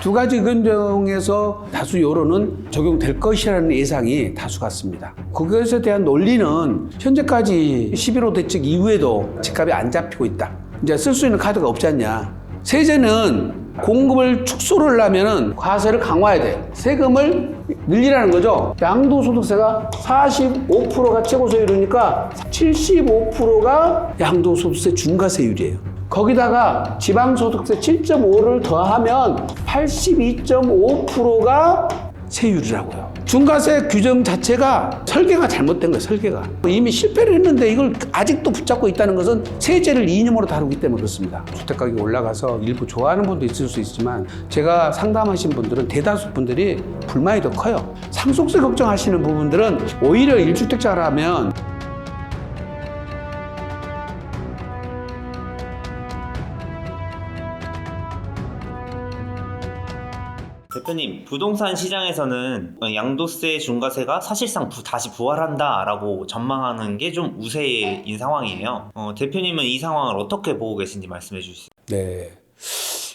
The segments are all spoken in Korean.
두 가지 의견 중에서 다수 여론은 적용될 것이라는 예상이 다수 같습니다. 그것에 대한 논리는 현재까지 11호 대책 이후에도 집값이 안 잡히고 있다. 이제 쓸 수 있는 카드가 없지 않냐. 세제는 공급을 축소를 하면은 과세를 강화해야 돼. 세금을 늘리라는 거죠. 양도소득세가 45%가 최고세율이니까 75%가 양도소득세 중과세율이에요. 거기다가 지방소득세 7.5를 더하면 82.5%가 세율이라고요. 중과세 규정 자체가 설계가 잘못된 거예요. 설계가. 이미 실패를 했는데 이걸 아직도 붙잡고 있다는 것은 세제를 이념으로 다루기 때문에 그렇습니다. 주택가격이 올라가서 일부 좋아하는 분도 있을 수 있지만 제가 상담하신 분들은 대다수 분들이 불만이 더 커요. 상속세 걱정하시는 부분들은 오히려 1주택자라면 대표님, 부동산 시장에서는 양도세, 중과세가 사실상 다시 부활한다라고 전망하는 게 좀 우세인 상황이에요. 대표님은 이 상황을 어떻게 보고 계신지 말씀해 주시죠. 네.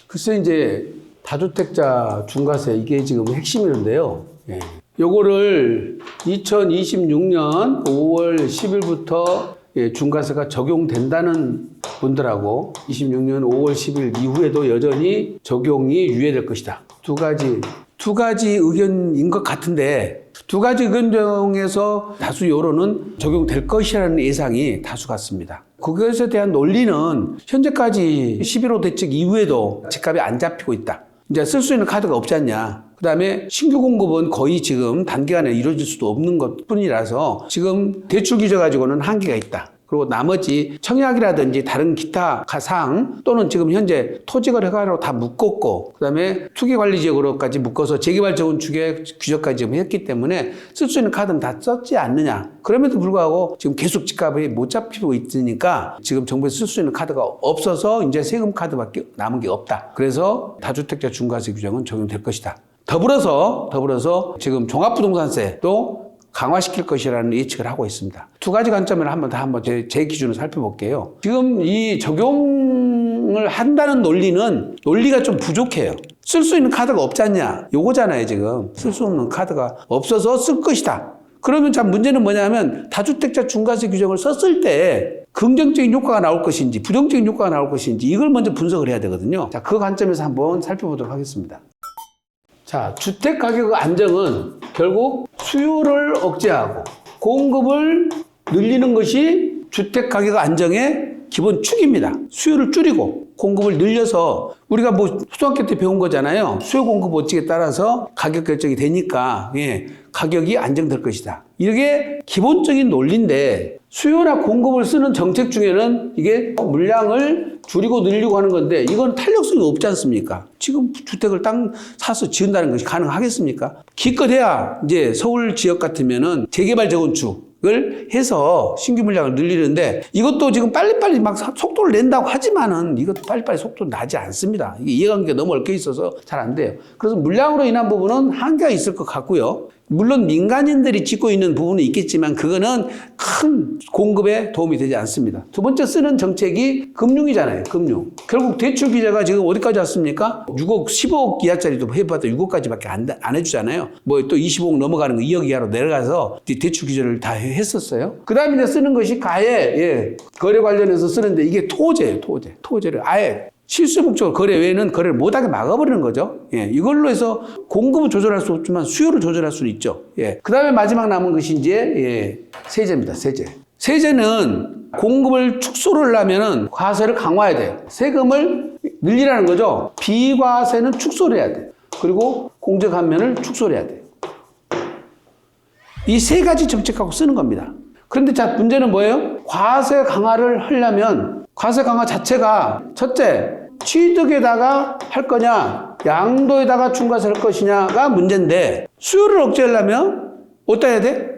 글쎄 이제 다주택자 중과세 이게 지금 핵심이는데요. 예. 요거를 2026년 5월 10일부터 중과세가 적용된다는 분들하고 26년 5월 10일 이후에도 여전히 적용이 유예될 것이다. 두 가지 의견인 것 같은데 두 가지 의견 중에서 다수 여론은 적용될 것이라는 예상이 다수 같습니다. 그것에 대한 논리는 현재까지 11호 대책 이후에도 집값이 안 잡히고 있다. 이제 쓸 수 있는 카드가 없지 않냐. 그 다음에 신규 공급은 거의 지금 단기간에 이루어질 수도 없는 것 뿐이라서 지금 대출 규제 가지고는 한계가 있다. 그리고 나머지 청약이라든지 다른 기타 사항 또는 지금 현재 토지거래 허가로 다 묶었고 그다음에 투기관리지역으로까지 묶어서 재개발 재건축의 규제까지 지금 했기 때문에 쓸 수 있는 카드는 다 썼지 않느냐. 그럼에도 불구하고 지금 계속 집값이 못 잡히고 있으니까 지금 정부에서 쓸 수 있는 카드가 없어서 이제 세금 카드밖에 남은 게 없다. 그래서 다주택자 중과세 규정은 적용될 것이다. 더불어서 지금 종합부동산세도 강화시킬 것이라는 예측을 하고 있습니다. 두 가지 관점을 한번 제 기준으로 살펴볼게요. 지금 이 적용을 한다는 논리가 좀 부족해요. 쓸 수 있는 카드가 없지 않냐. 요거잖아요, 지금. 쓸 수 없는 카드가 없어서 쓸 것이다. 그러면 참 문제는 뭐냐면 다주택자 중과세 규정을 썼을 때 긍정적인 효과가 나올 것인지 부정적인 효과가 나올 것인지 이걸 먼저 분석을 해야 되거든요. 자, 그 관점에서 한번 살펴보도록 하겠습니다. 자, 주택 가격 안정은 결국 수요를 억제하고 공급을 늘리는 것이 주택 가격 안정의 기본 축입니다. 수요를 줄이고 공급을 늘려서 우리가 뭐 초등학교 때 배운 거잖아요. 수요 공급 원칙에 따라서 가격 결정이 되니까 가격이 안정될 것이다. 이게 기본적인 논리인데 수요나 공급을 쓰는 정책 중에는 이게 물량을 줄이고 늘리고 하는 건데 이건 탄력성이 없지 않습니까? 지금 주택을 땅 사서 지은다는 것이 가능하겠습니까? 기껏해야 이제 서울 지역 같으면은 재개발 재건축을 해서 신규 물량을 늘리는데 이것도 지금 빨리빨리 막 속도를 낸다고 하지만은 이것도 빨리빨리 속도 나지 않습니다. 이게 이해관계가 너무 얽혀 있어서 잘 안 돼요. 그래서 물량으로 인한 부분은 한계가 있을 것 같고요. 물론 민간인들이 짓고 있는 부분은 있겠지만 그거는 큰 공급에 도움이 되지 않습니다. 두 번째 쓰는 정책이 금융이잖아요. 금융. 결국 대출 규제가 지금 어디까지 왔습니까? 6억, 10억 이하짜리도 해봐도 6억까지밖에 안 해주잖아요. 뭐 또 25억 넘어가는 거 2억 이하로 내려가서 대출 규제를 다 했었어요. 그 다음에 이제 쓰는 것이 가해, 거래 관련해서 쓰는데 이게 토제예요. 토제를 아예 실수 목적으로 거래 외에는 거래를 못하게 막아버리는 거죠. 이걸로 해서 공급은 조절할 수 없지만 수요를 조절할 수는 있죠. 그 다음에 마지막 남은 것이 이제 세제입니다. 세제는 공급을 축소를 하면은 과세를 강화해야 돼요. 세금을 늘리라는 거죠. 비과세는 축소를 해야 돼요. 그리고 공제 감면을 축소를 해야 돼요. 이 세 가지 정책하고 쓰는 겁니다. 그런데 자, 문제는 뭐예요? 과세 강화를 하려면 과세 강화 자체가 첫째, 취득에다가 할 거냐, 양도에다가 중과세를 할 것이냐가 문제인데 수요를 억제하려면 어디다 해야 돼?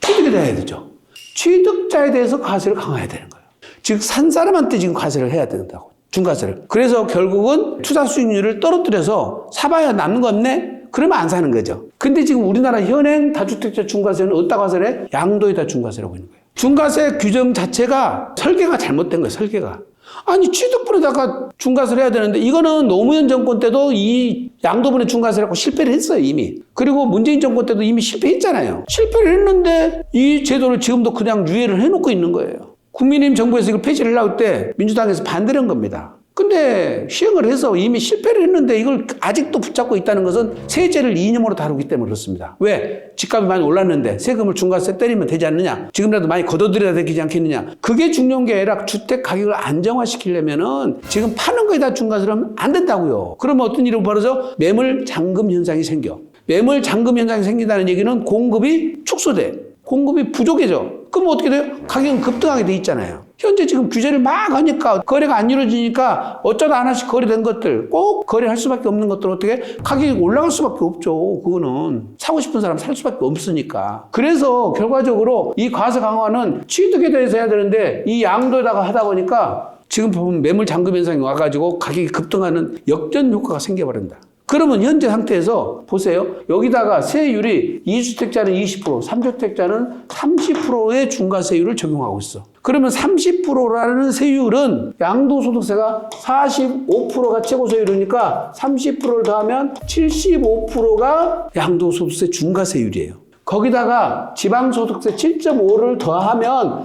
취득에다 해야 되죠. 취득자에 대해서 과세를 강화해야 되는 거예요. 즉, 산 사람한테 지금 과세를 해야 된다고. 중과세를. 그래서 결국은 투자 수익률을 떨어뜨려서 사봐야 남는 거 없네? 그러면 안 사는 거죠. 근데 지금 우리나라 현행 다주택자 중과세는 어디다 과세를 해? 양도에다 중과세를 하고 있는 거예요. 중과세 규정 자체가 설계가 잘못된 거예요, 설계가. 아니 취득분에다가 중과세를 해야 되는데 이거는 노무현 정권 때도 이 양도분의 중과세라고 실패를 했어요 이미. 그리고 문재인 정권 때도 이미 실패했잖아요. 실패를 했는데 이 제도를 지금도 그냥 유예를 해놓고 있는 거예요. 국민의힘 정부에서 이걸 폐지를 하려고 할 때 민주당에서 반대를 한 겁니다. 근데 시행을 해서 이미 실패를 했는데 이걸 아직도 붙잡고 있다는 것은 세제를 이념으로 다루기 때문에 그렇습니다. 왜? 집값이 많이 올랐는데 세금을 중과세 때리면 되지 않느냐? 지금이라도 많이 걷어들여야 되지 않겠느냐? 그게 중요한 게 아니라 주택 가격을 안정화시키려면은 지금 파는 거에다 중과세를 하면 안 된다고요. 그러면 어떤 일이 벌어져? 매물 잠금 현상이 생겨. 매물 잠금 현상이 생긴다는 얘기는 공급이 축소돼. 공급이 부족해져. 그럼 어떻게 돼요? 가격은 급등하게 돼 있잖아요. 현재 지금 규제를 막 하니까 거래가 안 이루어지니까 어쩌다 하나씩 거래된 것들 꼭 거래할 수밖에 없는 것들 어떻게 가격이 올라갈 수밖에 없죠. 그거는 사고 싶은 사람 살 수밖에 없으니까. 그래서 결과적으로 이 과세 강화는 취득에 대해서 해야 되는데 이 양도에다가 하다 보니까 지금 보면 매물 잠금 현상이 와가지고 가격이 급등하는 역전 효과가 생겨버린다. 그러면 현재 상태에서 보세요. 여기다가 세율이 2주택자는 20%, 3주택자는 30%의 중과세율을 적용하고 있어. 그러면 30%라는 세율은 양도소득세가 45%가 최고세율이니까 30%를 더하면 75%가 양도소득세 중과세율이에요. 거기다가 지방소득세 7.5를 더하면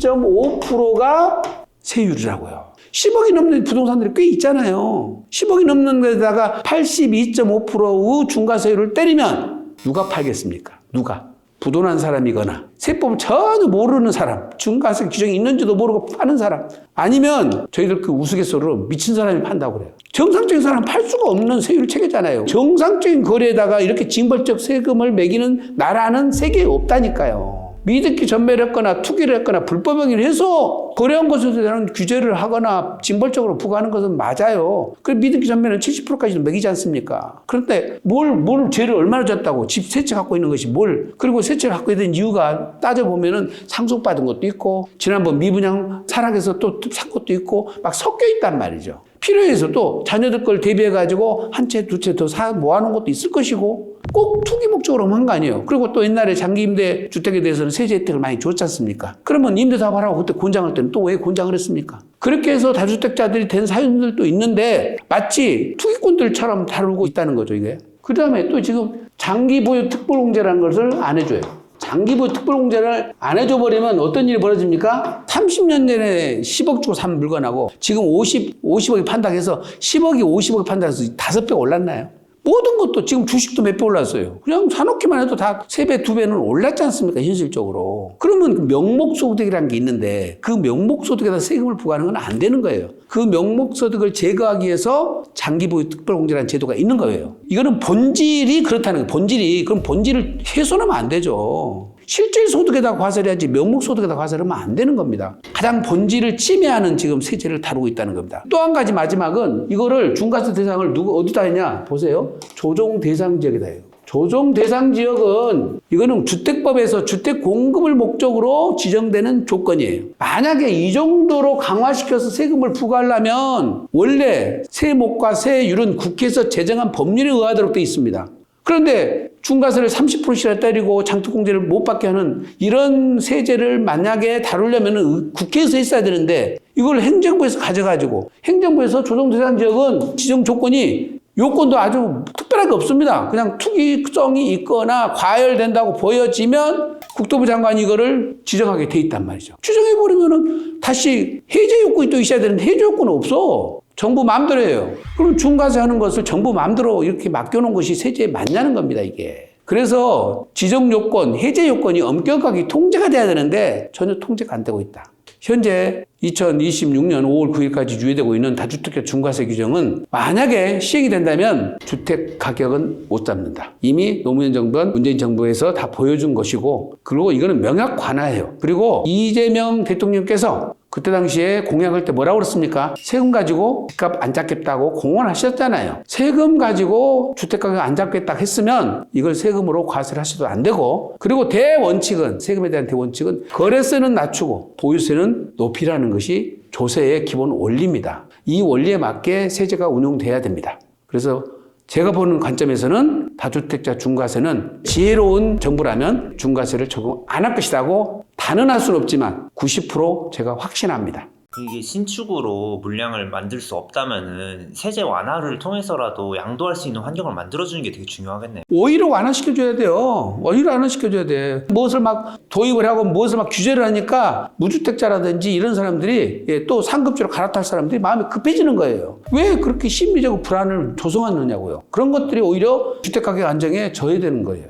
82.5%가 세율이라고요. 10억이 넘는 부동산들이 꽤 있잖아요. 10억이 넘는 데다가 82.5%의 중과세율을 때리면 누가 팔겠습니까? 누가? 부도난 사람이거나 세법을 전혀 모르는 사람, 중과세 규정이 있는지도 모르고 파는 사람, 아니면 저희들 그 우스갯소리로 미친 사람이 판다고 그래요. 정상적인 사람은 팔 수가 없는 세율 체계잖아요. 정상적인 거래에다가 이렇게 징벌적 세금을 매기는 나라는 세계에 없다니까요. 미등기 전매를 했거나 투기를 했거나 불법 행위를 해서 거래한 것에 대한 규제를 하거나 징벌적으로 부과하는 것은 맞아요. 그 미등기 전매는 70%까지도 매기지 않습니까? 그런데 뭘 죄를 얼마나 졌다고 집 세 채 갖고 있는 것이 뭘, 그리고 세 채를 갖고 있는 이유가 따져보면은 상속받은 것도 있고 지난번 미분양 사락에서 또 산 것도 있고 막 섞여 있단 말이죠. 필요해서 또 자녀들 걸 대비해가지고 한 채, 두 채 더 모아놓은 것도 있을 것이고 꼭 투기 목적으로 한 거 아니에요. 그리고 또 옛날에 장기 임대 주택에 대해서는 세제 혜택을 많이 줬지 않습니까? 그러면 임대 사업하라고 그때 권장할 때는 또 왜 권장을 했습니까? 그렇게 해서 다주택자들이 된 사연들도 있는데 마치 투기꾼들처럼 다루고 있다는 거죠, 이게. 그 다음에 또 지금 장기 보유 특별공제라는 것을 안 해줘요. 장기 보유 특별공제를 안 해줘버리면 어떤 일이 벌어집니까? 30년 전에 10억 주고 산 물건하고 지금 50억이 판다고 해서 10억이 50억이 판다고 해서 5배 올랐나요? 모든 것도 지금 주식도 몇 배 올랐어요. 그냥 사놓기만 해도 다 3배, 2배는 올랐지 않습니까? 현실적으로. 그러면 그 명목소득이라는 게 있는데 그 명목소득에다 세금을 부과하는 건 안 되는 거예요. 그 명목소득을 제거하기 위해서 장기보유 특별공제라는 제도가 있는 거예요. 이거는 본질이 그렇다는 거예요. 본질이. 그럼 본질을 훼손하면 안 되죠. 실질 소득에다 과세를 해야지 명목 소득에다 과세를 하면 안 되는 겁니다. 가장 본질을 침해하는 지금 세제를 다루고 있다는 겁니다. 또 한 가지 마지막은 이거를 중과세 대상을 어디다 했냐? 보세요. 조정 대상 지역에다 해요. 조정 대상 지역은 이거는 주택법에서 주택 공급을 목적으로 지정되는 조건이에요. 만약에 이 정도로 강화시켜서 세금을 부과하려면 원래 세목과 세율은 국회에서 제정한 법률에 의하도록 되어 있습니다. 그런데 중과세를 30%씩 때리고 장특공제를 못 받게 하는 이런 세제를 만약에 다루려면 국회에서 했어야 되는데 이걸 행정부에서 가져가지고 행정부에서 조정대상 지역은 지정 조건이 요건도 아주 특별하게 없습니다. 그냥 투기성이 있거나 과열된다고 보여지면 국토부 장관이 이거를 지정하게 돼 있단 말이죠. 지정해버리면은 다시 해제 요건이 또 있어야 되는데 해제 요건은 없어. 정부 마음대로 해요. 그럼 중과세 하는 것을 정부 마음대로 이렇게 맡겨놓은 것이 세제에 맞냐는 겁니다, 이게. 그래서 지정 요건, 해제 요건이 엄격하게 통제가 돼야 되는데 전혀 통제가 안 되고 있다. 현재 2026년 5월 9일까지 유예되고 있는 다주택자 중과세 규정은 만약에 시행이 된다면 주택 가격은 못 잡는다. 이미 노무현 정부와 문재인 정부에서 다 보여준 것이고, 그리고 이거는 명확 관화예요. 그리고 이재명 대통령께서 그때 당시에 공약할 때 뭐라고 그랬습니까? 세금 가지고 집값 안 잡겠다고 공언하셨잖아요. 세금 가지고 주택가격 안 잡겠다 했으면 이걸 세금으로 과세를 하셔도 안 되고, 그리고 대원칙은, 세금에 대한 대원칙은 거래세는 낮추고 보유세는 높이라는 것이 조세의 기본 원리입니다. 이 원리에 맞게 세제가 운용돼야 됩니다. 그래서 제가 보는 관점에서는 다주택자 중과세는 지혜로운 정부라면 중과세를 적용 안 할 것이라고 단언할 수는 없지만 90% 제가 확신합니다. 이게 신축으로 물량을 만들 수 없다면은 세제 완화를 통해서라도 양도할 수 있는 환경을 만들어주는 게 되게 중요하겠네요. 오히려 완화시켜줘야 돼요. 오히려 완화시켜줘야 돼. 무엇을 막 도입을 하고 무엇을 막 규제를 하니까 무주택자라든지 이런 사람들이 또 상급지로 갈아탈 사람들이 마음이 급해지는 거예요. 왜 그렇게 심리적 불안을 조성하느냐고요. 그런 것들이 오히려 주택가격 안정에 저해되는 거예요.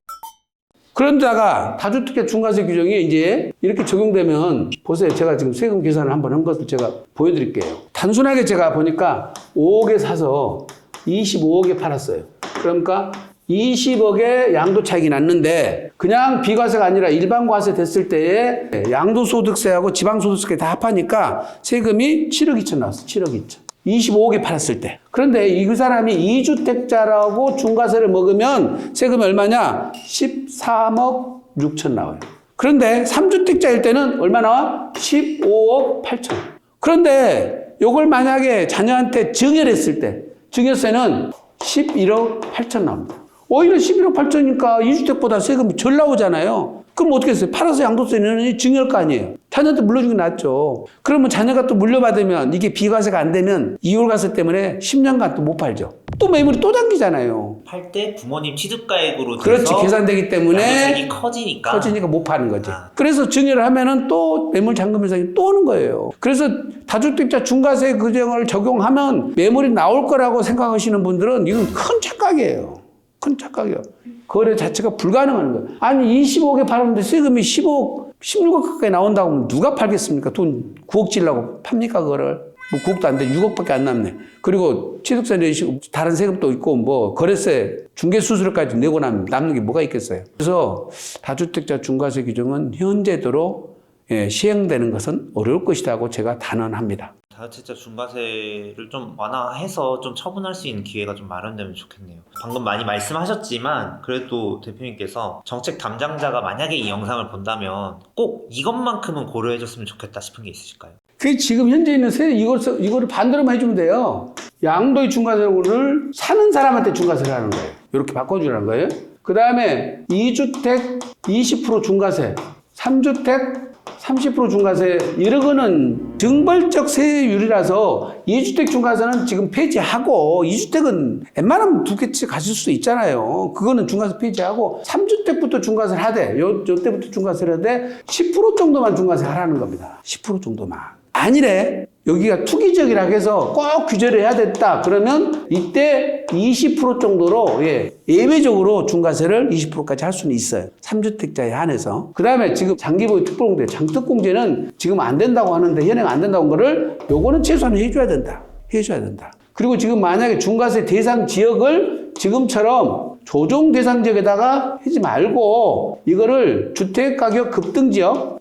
그런데다가 다주택자 중과세 규정이 이제 이렇게 적용되면 보세요. 제가 지금 세금 계산을 한번 한 것을 제가 보여드릴게요. 단순하게 제가 보니까 5억에 사서 25억에 팔았어요. 그러니까 20억의 양도 차익이 났는데 그냥 비과세가 아니라 일반 과세 됐을 때에 양도소득세하고 지방소득세 다 합하니까 세금이 7억 2천 나왔어. 7억 2천. 25억에 팔았을 때. 그런데 이 사람이 2주택자라고 중과세를 먹으면 세금이 얼마냐? 13억 6천 나와요. 그런데 3주택자일 때는 얼마 나와? 15억 8천. 그런데 이걸 만약에 자녀한테 증여했을 때 증여세는 11억 8천 나옵니다. 오히려 11억 8천이니까 2주택보다 세금이 덜 나오잖아요. 그럼 어떻게 했어요? 팔아서 양도세 내는 증여할 거 아니에요. 자녀한테 물려주는 게 낫죠. 그러면 자녀가 또 물려받으면 이게 비과세가 안 되면 이율과세 때문에 10년간 또 못 팔죠. 또 매물이 또 당기잖아요. 팔 때 부모님 취득가액으로 그렇지. 계산되기 때문에 양도세액이 커지니까 못 파는 거지. 그래서 증여를 하면은 또 매물 잔금 현상이 또 오는 거예요. 그래서 다주택자 중과세 규정을 적용하면 매물이 나올 거라고 생각하시는 분들은 이건 큰 착각이에요. 큰 착각이요. 거래 자체가 불가능한 거예요. 아니 25억에 팔았는데 세금이 10억, 16억 가까이 나온다고 하면 누가 팔겠습니까? 돈 9억 질라고 팝니까 그거를? 뭐 9억도 안 돼. 6억밖에 안 남네. 그리고 취득세 내시고 다른 세금도 있고 뭐 거래세, 중개수수료까지 내고 남는 게 뭐가 있겠어요. 그래서 다주택자 중과세 규정은 현재대로 시행되는 것은 어려울 것이라고 제가 단언합니다. 다주택자 중과세를 좀 완화해서 좀 처분할 수 있는 기회가 좀 마련되면 좋겠네요. 방금 많이 말씀하셨지만 그래도 대표님께서 정책 담당자가 만약에 이 영상을 본다면 꼭 이것만큼은 고려해줬으면 좋겠다 싶은 게 있으실까요? 그 지금 현재 있는 세대 이거를 반대로만 해주면 돼요. 양도의 중과세를 사는 사람한테 중과세를 하는 거예요. 이렇게 바꿔주라는 거예요. 그 다음에 2주택 20% 중과세, 3주택 30% 중과세 이런 거는 증벌적 세율이라서 2주택 중과세는 지금 폐지하고 2주택은 웬만하면 두 개씩 가실 수도 있잖아요. 그거는 중과세 폐지하고 3주택부터 중과세를 하되 요때부터 중과세를 하되 10% 정도만 중과세 하라는 겁니다. 10% 정도만. 아니래. 여기가 투기적이라고 해서 꼭 규제를 해야 됐다. 그러면 이때 20% 정도로 예외적으로 중과세를 20%까지 할 수는 있어요. 3주택자에 한해서. 그 다음에 지금 장기보유 특별공제, 장특공제는 지금 안 된다고 하는데 현행 안 된다고 한 거를 요거는 최소한 해줘야 된다. 해줘야 된다. 그리고 지금 만약에 중과세 대상 지역을 지금처럼 조정 대상 지역에다가 하지 말고 이거를 주택가격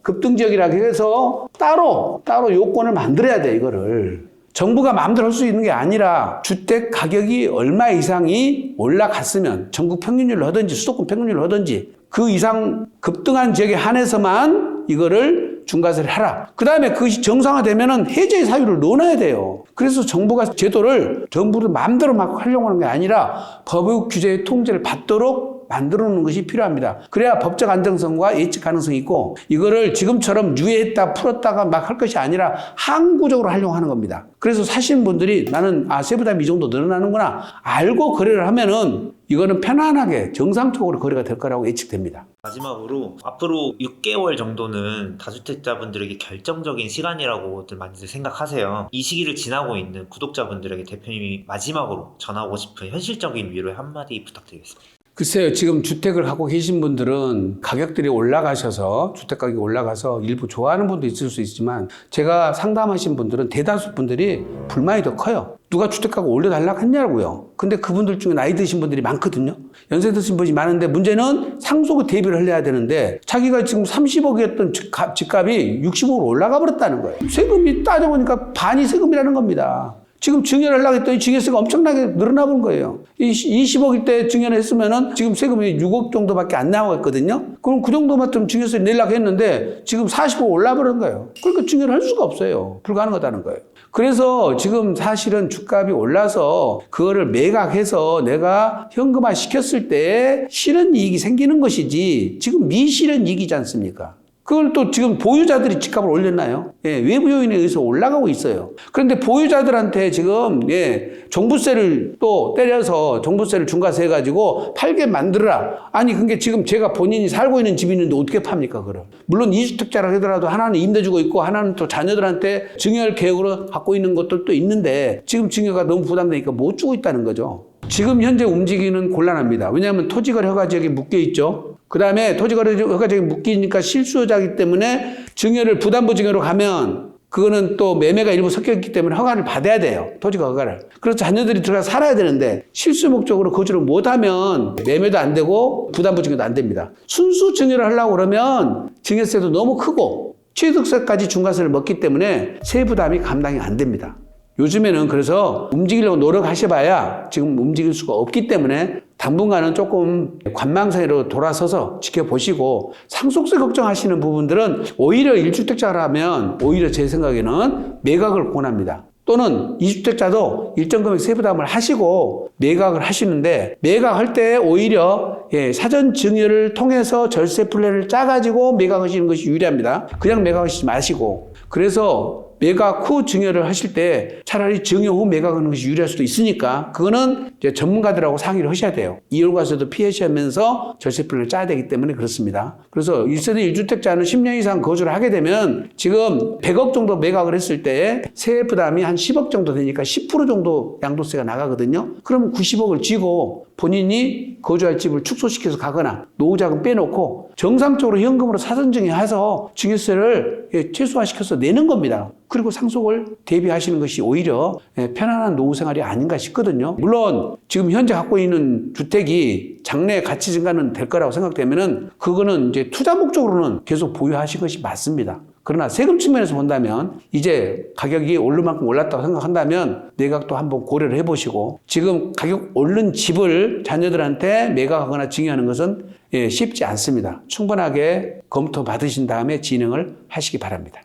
급등지역이라고 해서 따로 요건을 만들어야 돼, 이거를. 정부가 마음대로 할 수 있는 게 아니라 주택 가격이 얼마 이상이 올라갔으면 전국 평균율로 하든지 수도권 평균율로 하든지 그 이상 급등한 지역에 한해서만 이거를 중과세를 하라. 그 다음에 그것이 정상화되면은 해제 사유를 넣어놔야 돼요. 그래서 정부가 제도를 정부를 마음대로 막 하려고 하는 게 아니라 법의 규제의 통제를 받도록 만들어 놓는 것이 필요합니다. 그래야 법적 안정성과 예측 가능성이 있고 이거를 지금처럼 유예했다 풀었다가 막 할 것이 아니라 항구적으로 하려고 하는 겁니다. 그래서 사시는 분들이 나는 세부담이 이 정도 늘어나는구나 알고 거래를 하면은 이거는 편안하게 정상적으로 거래가 될 거라고 예측됩니다. 마지막으로 앞으로 6개월 정도는 다주택자분들에게 결정적인 시간이라고들 많이들 생각하세요. 이 시기를 지나고 있는 구독자분들에게 대표님이 마지막으로 전하고 싶은 현실적인 위로의 한마디 부탁드리겠습니다. 글쎄요, 지금 주택을 갖고 계신 분들은 가격들이 올라가셔서 주택가격이 올라가서 일부 좋아하는 분도 있을 수 있지만 제가 상담하신 분들은 대다수 분들이 불만이 더 커요. 누가 주택가격 올려달라고 했냐고요. 근데 그분들 중에 나이 드신 분들이 많거든요. 연세 드신 분이 많은데 문제는 상속의 대비를 해야 되는데 자기가 지금 30억이었던 집값이 60억으로 올라가 버렸다는 거예요. 세금이 따져보니까 반이 세금이라는 겁니다. 지금 증여를 하려고 했더니 증여세가 엄청나게 늘어나 본 거예요. 20억일 때 증여를 했으면은 지금 세금이 6억 정도밖에 안 나왔거든요. 그럼 그 정도만 좀 증여세 내려고 했는데 지금 40억 올라버린 거예요. 그러니까 증여를 할 수가 없어요. 불가능하다는 거예요. 그래서 지금 사실은 주값이 올라서 그거를 매각해서 내가 현금화 시켰을 때 실은 이익이 생기는 것이지 지금 미실은 이익이지 않습니까? 그걸 또 지금 보유자들이 집값을 올렸나요? 예, 외부 요인에 의해서 올라가고 있어요. 그런데 보유자들한테 지금 종부세를 또 때려서 종부세를 중과세 해가지고 팔게 만들어라. 아니 그게 지금 제가 본인이 살고 있는 집이 있는데 어떻게 팝니까 그걸? 물론 2주택자라 하더라도 하나는 임대 주고 있고 하나는 또 자녀들한테 증여할 계획으로 갖고 있는 것들도 있는데 지금 증여가 너무 부담되니까 못 주고 있다는 거죠. 지금 현재 움직이는 곤란합니다. 왜냐하면 토지거래 허가 지역이 묶여 있죠. 그 다음에 토지거래 허가 지역이 묶이니까 실수요자이기 때문에 증여를 부담부 증여로 가면 그거는 또 매매가 일부 섞여 있기 때문에 허가를 받아야 돼요. 토지가 허가를. 그래서 자녀들이 들어가서 살아야 되는데 실수 목적으로 거주를 못하면 매매도 안 되고 부담부 증여도 안 됩니다. 순수 증여를 하려고 그러면 증여세도 너무 크고 취득세까지 중과세를 먹기 때문에 세부담이 감당이 안 됩니다. 요즘에는 그래서 움직이려고 노력하셔봐야 지금 움직일 수가 없기 때문에 당분간은 조금 관망세로 돌아서서 지켜보시고 상속세 걱정하시는 부분들은 오히려 1주택자라면 오히려 제 생각에는 매각을 권합니다. 또는 2주택자도 일정 금액 세부담을 하시고 매각을 하시는데 매각할 때 오히려 사전 증여를 통해서 절세 플랜을 짜가지고 매각하시는 것이 유리합니다. 그냥 매각하시지 마시고 그래서 매각 후 증여를 하실 때 차라리 증여 후 매각하는 것이 유리할 수도 있으니까 그거는 이제 전문가들하고 상의를 하셔야 돼요. 이율과세도 피하시면서 절세 플랜을 짜야 되기 때문에 그렇습니다. 그래서 1세대 1주택자는 10년 이상 거주를 하게 되면 지금 100억 정도 매각을 했을 때 세액 부담이 한 10억 정도 되니까 10% 정도 양도세가 나가거든요. 그러면 90억을 쥐고 본인이 거주할 집을 축소시켜서 가거나 노후자금 빼놓고 정상적으로 현금으로 사전증여해서 증여세를 최소화시켜서 내는 겁니다. 그리고 상속을 대비하시는 것이 오히려 편안한 노후 생활이 아닌가 싶거든요. 물론 지금 현재 갖고 있는 주택이 장래 가치 증가는 될 거라고 생각되면은 그거는 이제 투자 목적으로는 계속 보유하신 것이 맞습니다. 그러나 세금 측면에서 본다면 이제 가격이 오를 만큼 올랐다고 생각한다면 매각도 한번 고려를 해보시고 지금 가격 오른 집을 자녀들한테 매각하거나 증여하는 것은 쉽지 않습니다. 충분하게 검토 받으신 다음에 진행을 하시기 바랍니다.